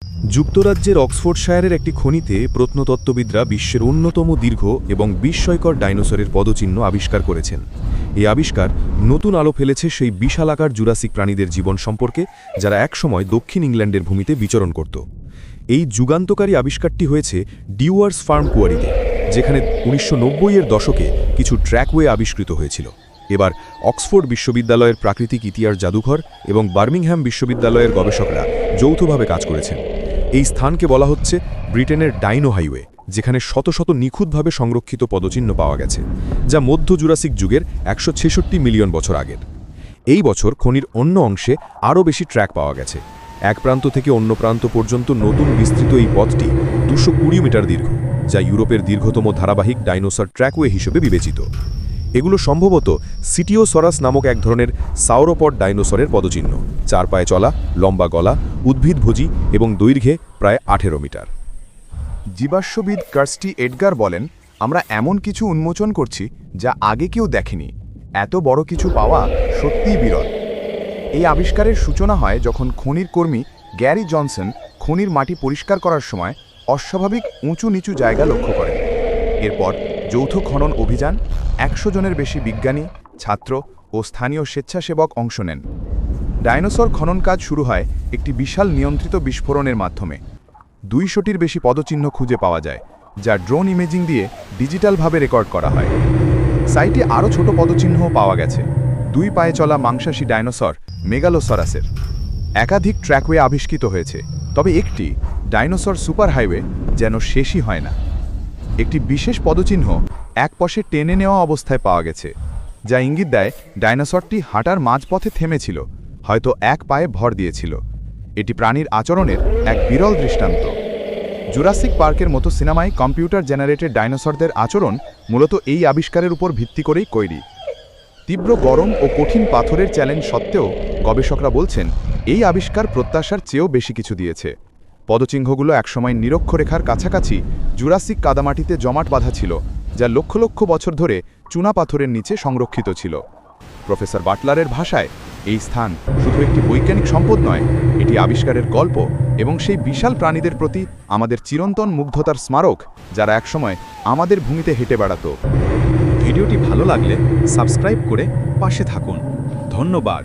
যুক্তরাজ্যের অক্সফোর্ডশায়ারের একটি খনিতে প্রত্নতত্ত্ববিদরা বিশ্বের অন্যতম দীর্ঘ এবং বিস্ময়কর ডাইনোসরের পদচিহ্ন আবিষ্কার করেছেন। এই আবিষ্কার নতুন আলো ফেলেছে সেই বিশালাকার জুরাসিক প্রাণীদের জীবন সম্পর্কে, যারা একসময় দক্ষিণ ইংল্যান্ডের ভূমিতে বিচরণ করত। এই যুগান্তকারী আবিষ্কারটি হয়েছে ডিওয়ার্স ফার্ম কুয়ারিতে, যেখানে 1990-এর দশকে কিছু ট্র্যাকওয়ে আবিষ্কৃত হয়েছিল। এবার অক্সফোর্ড বিশ্ববিদ্যালয়ের প্রাকৃতিক ইতিহাস জাদুঘর এবং বার্মিংহ্যাম বিশ্ববিদ্যালয়ের গবেষকরা যৌথভাবে কাজ করেছেন। এই স্থানকে বলা হচ্ছে ব্রিটেনের ডাইনো হাইওয়ে, যেখানে শত শত নিখুঁতভাবে সংরক্ষিত পদচিহ্ন পাওয়া গেছে, যা মধ্য জুরাসিক যুগের 166 মিলিয়ন বছর আগের। এই বছর খনির অন্য অংশে আরও বেশি ট্র্যাক পাওয়া গেছে। এক প্রান্ত থেকে অন্য প্রান্ত পর্যন্ত নতুন বিস্তৃত এই পথটি 220 মিটার দীর্ঘ, যা ইউরোপের দীর্ঘতম ধারাবাহিক ডাইনোসর ট্র্যাকওয়ে হিসেবে বিবেচিত। এগুলো সম্ভবত সিটিওসরাস নামক এক ধরনের সাউরোপড ডাইনোসরের পদচিহ্ন, 4 পায়ে চলা, লম্বা গলা, উদ্ভিদভোজী এবং দৈর্ঘ্যে প্রায় 18 মিটার। জীবাশ্মবিদ কার্স্টি এডগার বলেন, আমরা এমন কিছু উন্মোচন করছি যা আগে কেউ দেখেনি। এত বড় কিছু পাওয়া সত্যিই বিরল। এই আবিষ্কারের সূচনা হয় যখন খনির কর্মী গ্যারি জনসন খনির মাটি পরিষ্কার করার সময় অস্বাভাবিক উঁচু নিচু জায়গা লক্ষ্য করেন। এরপর যৌথ খনন অভিযান, 100 জনের বেশি বিজ্ঞানী, ছাত্র ও স্থানীয় স্বেচ্ছাসেবক অংশ নেন। ডাইনোসর খনন কাজ শুরু হয় একটি বিশাল নিয়ন্ত্রিত বিস্ফোরণের মাধ্যমে। 200টির বেশি পদচিহ্ন খুঁজে পাওয়া যায়, যা ড্রোন ইমেজিং দিয়ে ডিজিটালভাবে রেকর্ড করা হয়। সাইটে আরও ছোট পদচিহ্নও পাওয়া গেছে, 2 পায়ে চলা মাংসাশী ডাইনোসর মেগালোসরাসের। একাধিক ট্র্যাকওয়ে আবিষ্কৃত হয়েছে, তবে একটি ডাইনোসর সুপার হাইওয়ে যেন শেষই হয় না। একটি বিশেষ পদচিহ্ন এক পাশে টেনে নেওয়া অবস্থায় পাওয়া গেছে, যা ইঙ্গিত দেয় ডাইনোসরটি হাঁটার মাঝপথে থেমেছিল, হয়তো এক পায়ে ভর দিয়েছিল। এটি প্রাণীর আচরণের এক বিরল দৃষ্টান্ত। জুরাসিক পার্কের মতো সিনেমায় কম্পিউটার জেনারেটেড ডাইনোসরদের আচরণ মূলত এই আবিষ্কারের উপর ভিত্তি করেই তৈরি। তীব্র গরম ও কঠিন পাথরের চ্যালেঞ্জ সত্ত্বেও গবেষকরা বলছেন এই আবিষ্কার প্রত্যাশার চেয়েও বেশি কিছু দিয়েছে। পদচিহ্নগুলো একসময় নিরক্ষরেখার কাছাকাছি জুরাসিক কাদামাটিতে জমাট বাঁধা ছিল, যা লক্ষ লক্ষ বছর ধরে চুনা পাথরের নিচে সংরক্ষিত ছিল। প্রফেসর বাটলারের ভাষায়, এই স্থান শুধু একটি বৈজ্ঞানিক সম্পদ নয়, এটি আবিষ্কারের গল্প এবং সেই বিশাল প্রাণীদের প্রতি আমাদের চিরন্তন মুগ্ধতার স্মারক, যারা একসময় আমাদের ভূমিতে হেঁটে বেড়াত। ভিডিওটি ভালো লাগলে সাবস্ক্রাইব করে পাশে থাকুন। ধন্যবাদ।